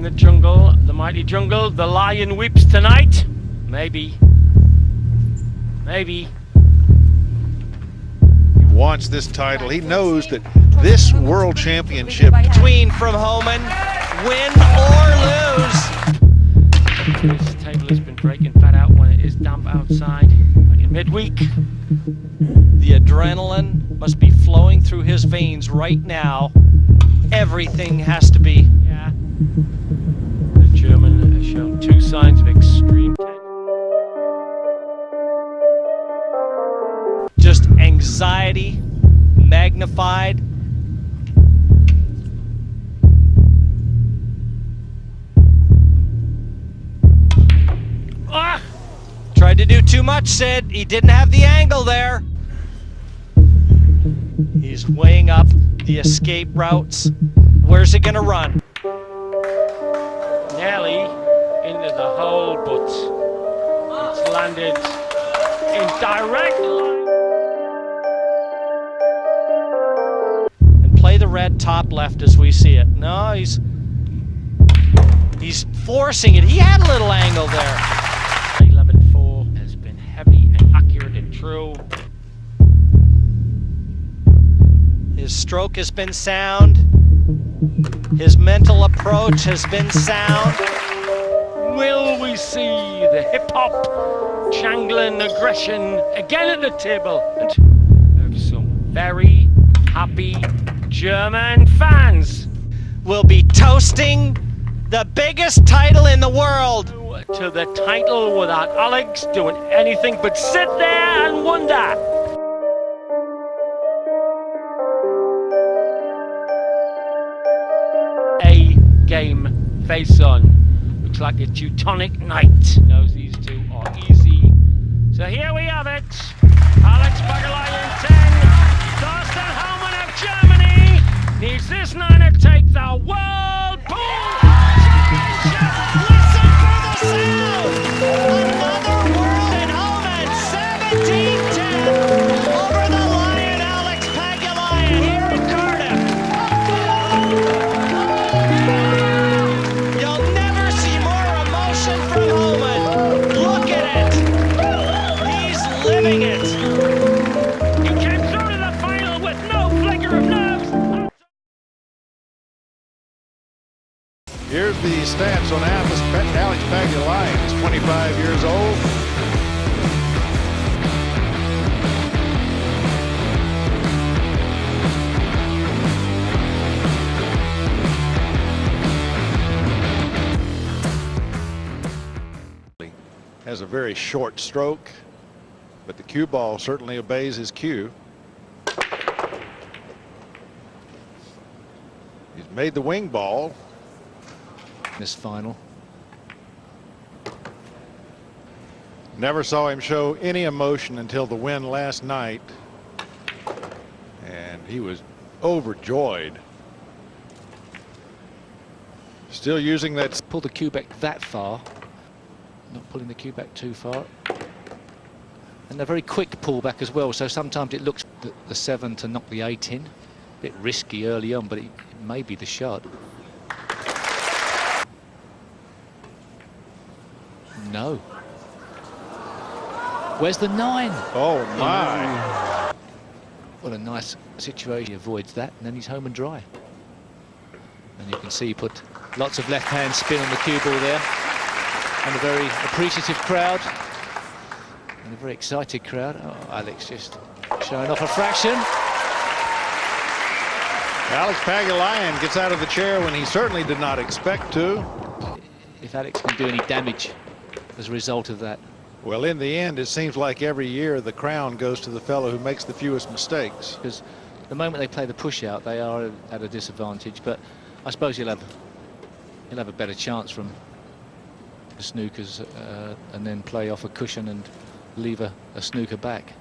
In the jungle, the mighty jungle, the lion weeps tonight. Maybe. Maybe. He wants this title. He knows that this world championship. Between from Homan, win or lose. This table has been breaking fat out when it is damp outside. Like in midweek. The adrenaline must be flowing through his veins right now. Everything has to be. Yeah. The German has shown two signs of extreme tension. Just anxiety magnified. Ah! Tried to do too much, Sid. He didn't have the angle there. He's weighing up the escape routes. Where's it gonna run? Nearly into the hole, but it's landed in direct line. And play the red top left as we see it. No, he's forcing it. He had a little angle there. 11-4 has been heavy and accurate and true. His stroke has been sound. His mental approach has been sound. Will we see the hip-hop jangling aggression again at the table? And there's some very happy German fans. Will be toasting the biggest title in the world. To the title without Alex doing anything but sit there and wonder. A game face on. Looks like a Teutonic night. Knows these two are easy. So here we have it. Alex Pagulayan 10. Thorsten Hellmann of Germany needs this nine to take the world pool championship. Listen for the sound. Another world in Homan. 17-10 over the Lion Alex Pagulayan here in Cardiff. You'll never see more emotion from Homan. Look at it. He's living it. He came through to the final with no flicker of nerves. Here's the stats on Alex Pagulayan. He's 25 years old. Has a very short stroke, but the cue ball certainly obeys his cue. He's made the wing ball. This final. Never saw him show any emotion until the win last night, and he was overjoyed. Still using that. Pull the cue back that far, not pulling the cue back too far, and a very quick pullback as well, so sometimes it looks the 7 to knock the 8 in. A bit risky early on, but it may be the shot. No. Where's the 9? Oh my. What a nice situation. He avoids that, and then he's home and dry. And you can see he put lots of left-hand spin on the cue ball there. And a very appreciative crowd. And a very excited crowd. Oh, Alex just showing off a fraction. Alex Pagulayan gets out of the chair when he certainly did not expect to. If Alex can do any damage as a result of that. Well, in the end, it seems like every year the crown goes to the fellow who makes the fewest mistakes. Because the moment they play the push out, they are at a disadvantage. But I suppose he'll have a better chance from the snookers and then play off a cushion and leave a snooker back.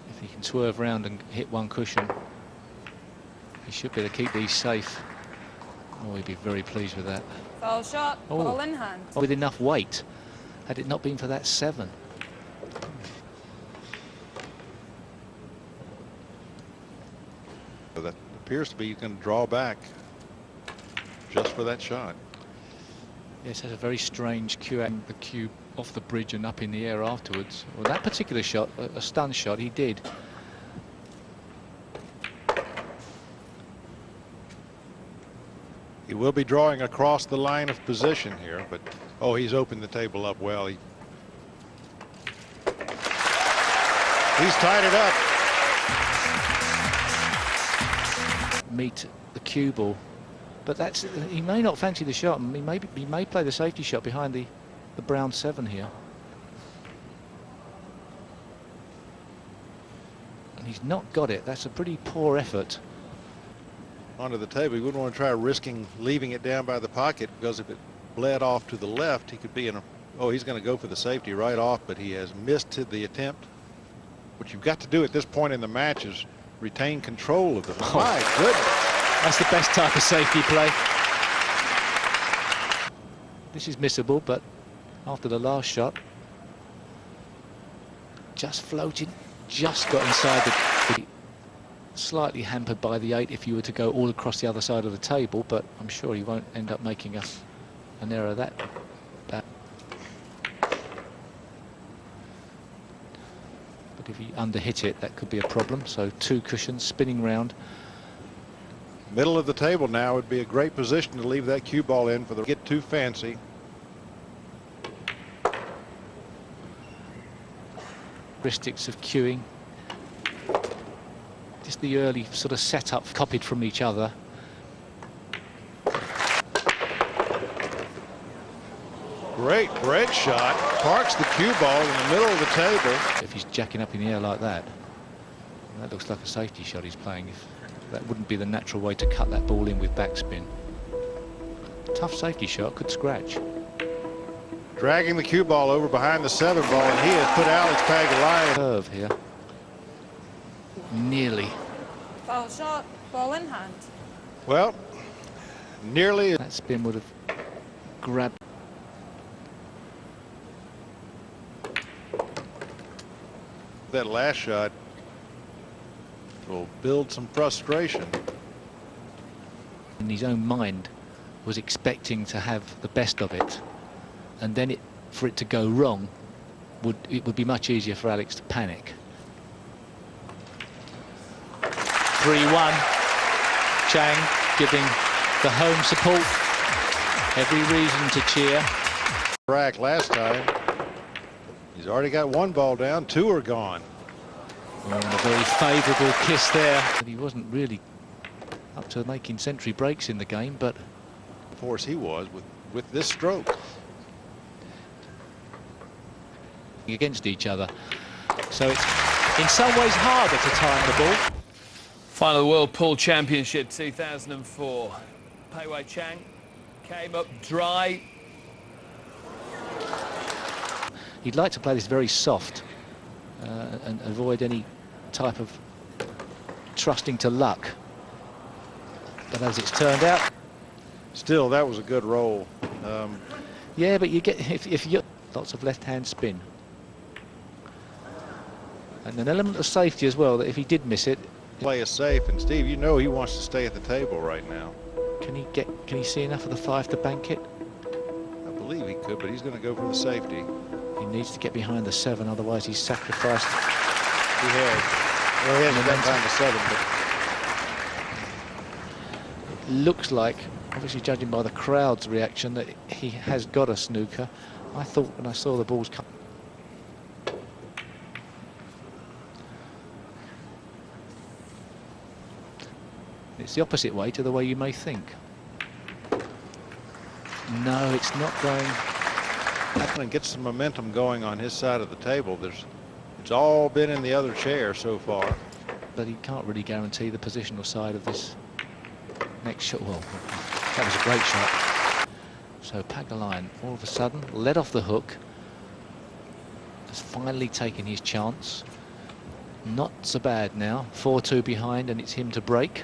If he can swerve around and hit one cushion, he should be able to keep these safe. Oh, he'd be very pleased with that. Foul shot, ball in hand. With enough weight, had it not been for that 7. The appears to be he's going to draw back just for that shot. Yes, has a very strange cue at the cube off the bridge and up in the air afterwards. Well, that particular shot, a stun shot, he did. He will be drawing across the line of position here, but oh, he's opened the table up well. He's tied it up. Meet the cue ball, but that's, he may not fancy the shot, and he may play the safety shot behind the brown 7 here. And he's not got it. That's a pretty poor effort. Onto the table. He wouldn't want to try risking leaving it down by the pocket, because if it bled off to the left, he could be in a, oh, he's going to go for the safety right off, but he has missed the attempt. What you've got to do at this point in the match is retain control of the, oh, my goodness. That's the best type of safety play. This is missable, but after the last shot, just floating, just got inside the slightly hampered by the 8 if you were to go all across the other side of the table, but I'm sure he won't end up making an error that bad. But if he underhit it, that could be a problem. So 2 cushions spinning round. Middle of the table now would be a great position to leave that cue ball in for the get too fancy. Characteristics of cueing. Just the early sort of setup copied from each other. Great break shot. Parks the cue ball in the middle of the table. If he's jacking up in the air like that, that looks like a safety shot he's playing. If that wouldn't be the natural way to cut that ball in with backspin. Tough safety shot, could scratch. Dragging the cue ball over behind the 7 ball, and he has put Alex Pagulayan. Curve here. Nearly. Foul shot, ball in hand. Well, nearly. That spin would have grabbed. That last shot will build some frustration. In his own mind, was expecting to have the best of it, and then for it to go wrong, it would be much easier for Alex to panic. 3-1. Chang giving the home support every reason to cheer. Rack last time. He's already got 1 ball down, 2 are gone. Oh, and a very favourable kiss there. But he wasn't really up to making century breaks in the game, but Of course he was with this stroke. Against each other. So it's in some ways harder to time the ball. Final of the World Pool Championship 2004. Pei Wei Chang came up dry. he'd like to play this very soft and avoid any type of trusting to luck. But as it's turned out, still, that was a good roll. yeah, but you get if you lots of left-hand spin and an element of safety as well, that if he did miss it, Play is safe, and Steve, you know he wants to stay at the table right now. can he see enough of the 5 to bank it? I believe he could, but he's going to go for the safety. He needs to get behind the 7, otherwise he's sacrificed. He has. Well, he hasn't got behind the 7, but Looks like, obviously judging by the crowd's reaction, that he has got a snooker. I thought when I saw the balls come. It's the opposite way to the way you may think. No, it's not going. and get some momentum going on his side of the table. It's all been in the other chair so far. But he can't really guarantee the positional side of this next shot. Well, that was a great shot. So Pagulayan, all of a sudden, led off the hook, has finally taken his chance. Not so bad now. 4-2 behind, and it's him to break.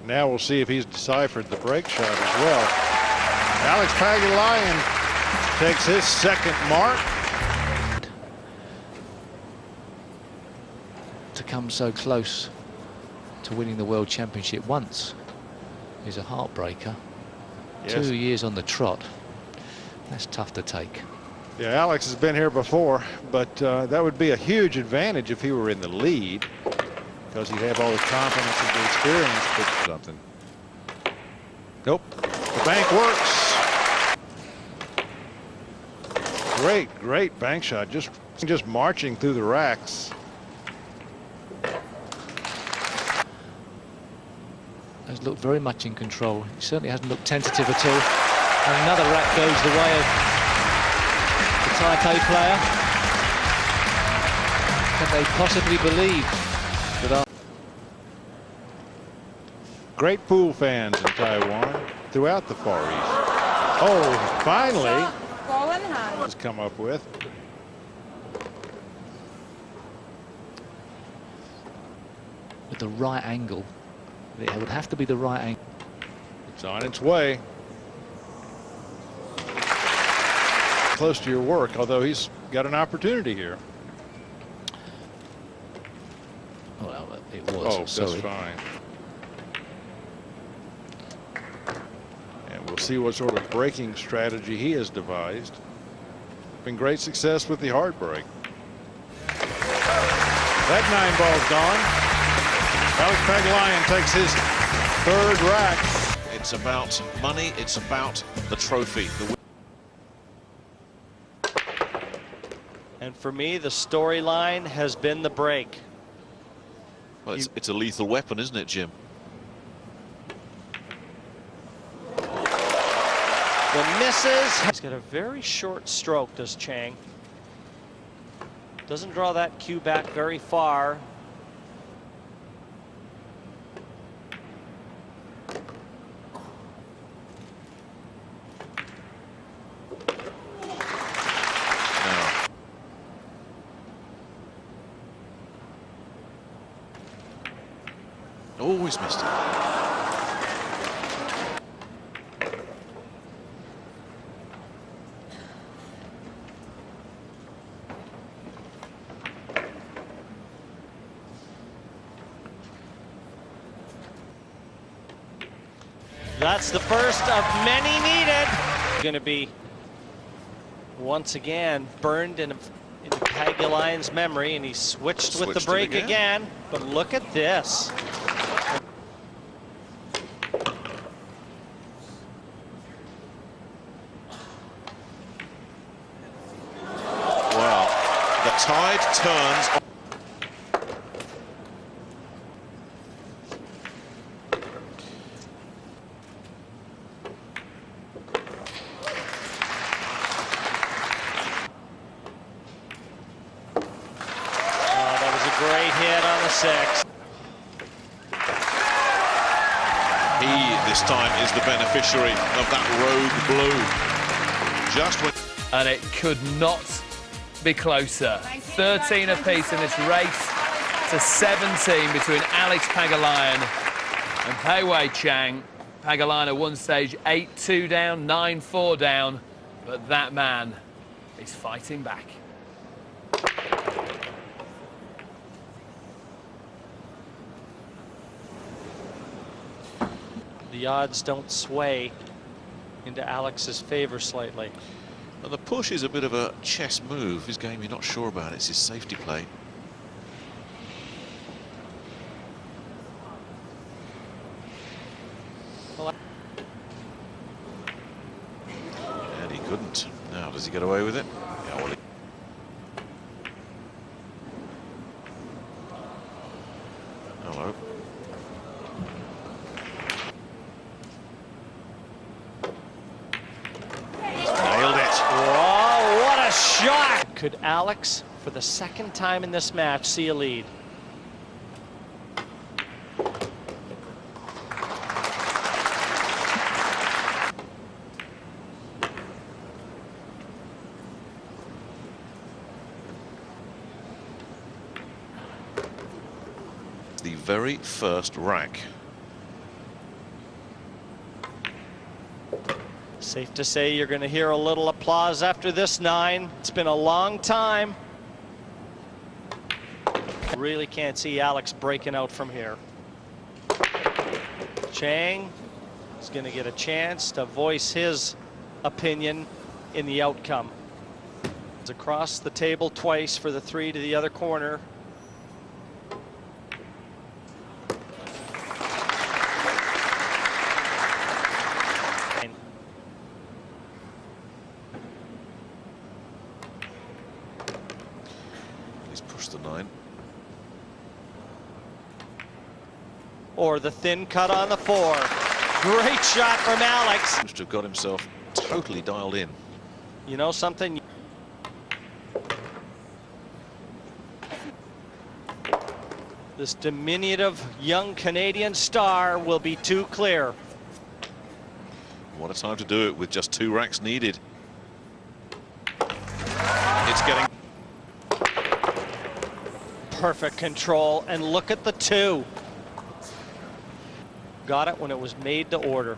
Now we'll see if he's deciphered the break shot as well. Alex Pagulayan takes his second mark. To come so close to winning the World Championship once is a heartbreaker. Yes. 2 years on the trot. That's tough to take. Yeah, Alex has been here before, but that would be a huge advantage if he were in the lead, because he'd have all the confidence and the experience. But something. Nope. The bank works. Great bank shot. Just marching through the racks. Has looked very much in control. He certainly hasn't looked tentative at all. And another rack goes the way of the Taipei player. Can they possibly believe that? Great pool fans in Taiwan throughout the Far East. Oh, finally, Ball in hand. has come up with. With the right angle. It would have to be the right angle. It's on its way. Close to your work, although he's got an opportunity here. Well, it was. Oh, sorry. that's fine. And we'll see what sort of breaking strategy he has devised. Been great success with the hard break. That 9 ball's gone. Alex Pagulayan takes his 3rd rack. It's about money, it's about the trophy. And for me, the storyline has been the break. Well, it's a lethal weapon, isn't it, Jim? The misses. He's got a very short stroke, does Chang. Doesn't draw that cue back very far. Always missed it. That's the first of many needed. Going to be once again burned into Pagulayan's memory, and he switched with the break again. But look at this. Well, the tide turns. Great hit on the 6. He, this time, is the beneficiary of that rogue blue. Just when... And it could not be closer. 13 apiece in this race to 17 between Alex Pagulayan and Pei Wei Chang. Pagulayan at one stage 8-2 down, 9-4 down, but that man is fighting back. The odds don't sway into Alex's favor slightly. And the push is a bit of a chess move. His game, you're not sure about. It's his safety play. And he couldn't. Now, does he get away with it? Yeah, well, hello. Shot! Could Alex, for the 2nd time in this match, see a lead? The very first rack. Safe to say you're going to hear a little applause after this 9. It's been a long time. Really can't see Alex breaking out from here. Chang is going to get a chance to voice his opinion in the outcome. It's across the table twice for the 3 to the other corner. He's pushed the 9. Or the thin cut on the 4. Great shot from Alex. Seems to have got himself totally dialed in. You know something? This diminutive young Canadian star will be too clear. What a time to do it with just 2 racks needed. It's getting Perfect control, and look at the 2. Got it when it was made to order.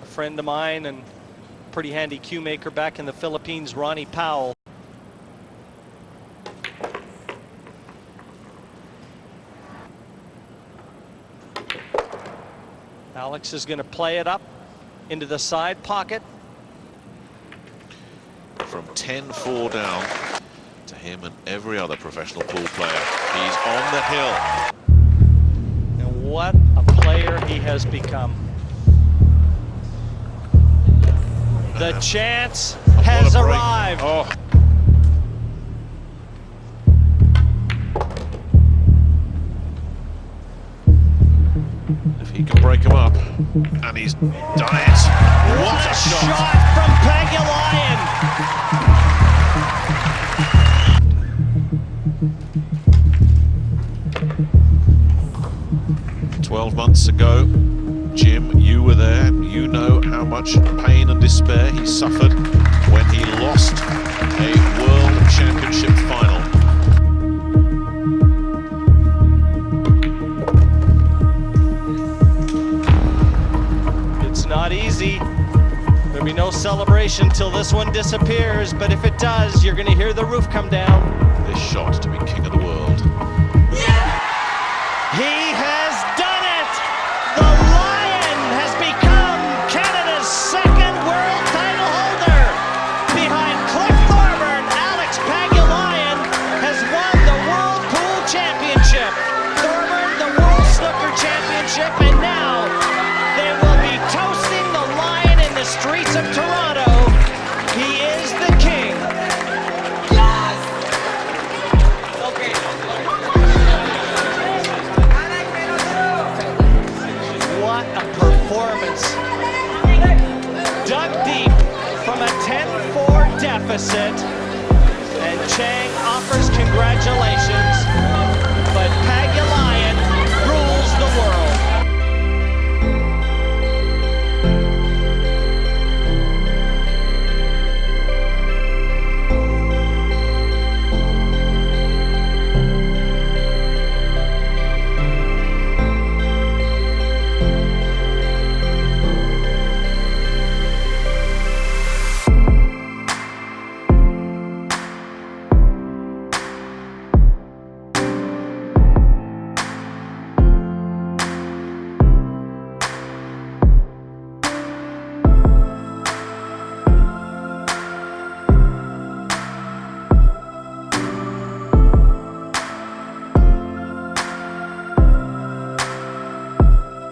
A friend of mine and pretty handy cue maker back in the Philippines, Ronnie Powell. Alex is going to play it up into the side pocket. from 10-4 down to him and every other professional pool player. He's on the hill. And what a player he has become. The chance has arrived. Oh. If he can break him up, and he's done it. What a shot from Pagulayan. 12 months ago, Jim, you were there. You know how much pain and despair he suffered when he lost a World Championship final. It's not easy. There'll be no celebration till this one disappears, but if it does, you're going to hear the roof come down. This shot to be king of the world. He has done it! The Lion has become Canada's second world title holder. Behind Cliff Thorburn, Alex Pagulayan has won the World Pool Championship. Thorburn, the World Snooker Championship, and now they will be toasting the Lion in the streets of Toronto. He is the king. What a performance. Dug deep from a 10-4 deficit, and Chang offers congratulations.